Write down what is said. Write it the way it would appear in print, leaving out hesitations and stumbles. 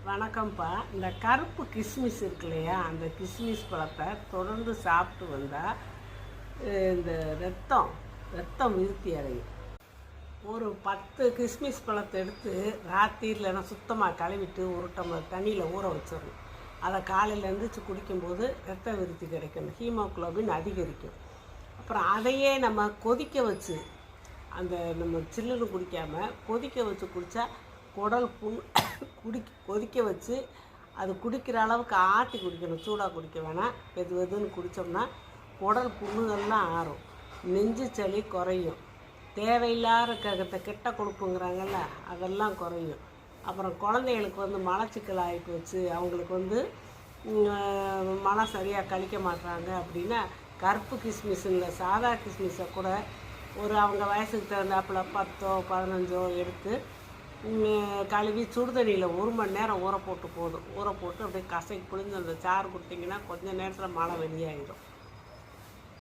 வணக்கம்ப்பா. இந்த கருப்பு கிஸ்மிஸ் இருக்கு இல்லையா, அந்த கிஸ்மிஸ் பழத்தை தொடர்ந்து சாப்பிட்டு வந்தால் இந்த ரத்தம் விருத்தி அடையும். ஒரு 10 கிஸ்மிஸ் பழத்தை எடுத்து ராத்திரியில் சுத்தமாக கழுவிட்டு ஒரு டம்ளர் தண்ணியில் ஊற வச்சிடணும். அதை காலையில் எழுந்திரிச்சு குடிக்கும்போது ரத்த விருத்தி கிடைக்கும், ஹீமோகுளோபின் அதிகரிக்கும். அப்புறம் அதையே நம்ம கொதிக்க வச்சு, நம்ம சில்லுன்னு குடிக்காமல் கொதிக்க வச்சு குடித்தா குடல் புண் கொதிக்க வச்சு அது குடிக்கிற அளவுக்கு ஆற்றி குடிக்கணும், சூடாக குடிக்க வேணாம். வெதுன்னு குடித்தோம்னா குடல் புண்ணுகள்லாம் ஆறும், நெஞ்சு சளி குறையும், தேவையில்லாத கெட்ட கொழுப்புங்கிறாங்கல்ல அதெல்லாம் குறையும். அப்புறம் குழந்தைகளுக்கு மலச்சிக்கல் ஆகி போச்சு, அவங்களுக்கு மலம் சரியாக கழிக்க மாட்டுறாங்க அப்படின்னா கருப்பு கிஸ்மிஸ் இல்லை, சாதா கிஸ்மிஸை கூட அவங்க வயசுக்கு தகுந்தாப்புல 10 15 எடுத்து கழுவி சுடுதண்ணியில் 1 மணி நேரம் ஊற போட்டு அப்படியே கசைக்கு புழிஞ்சு அந்த சாறு கொடுத்திங்கன்னா கொஞ்சம் நேரத்தில் மலம் வெளியாகிடும்.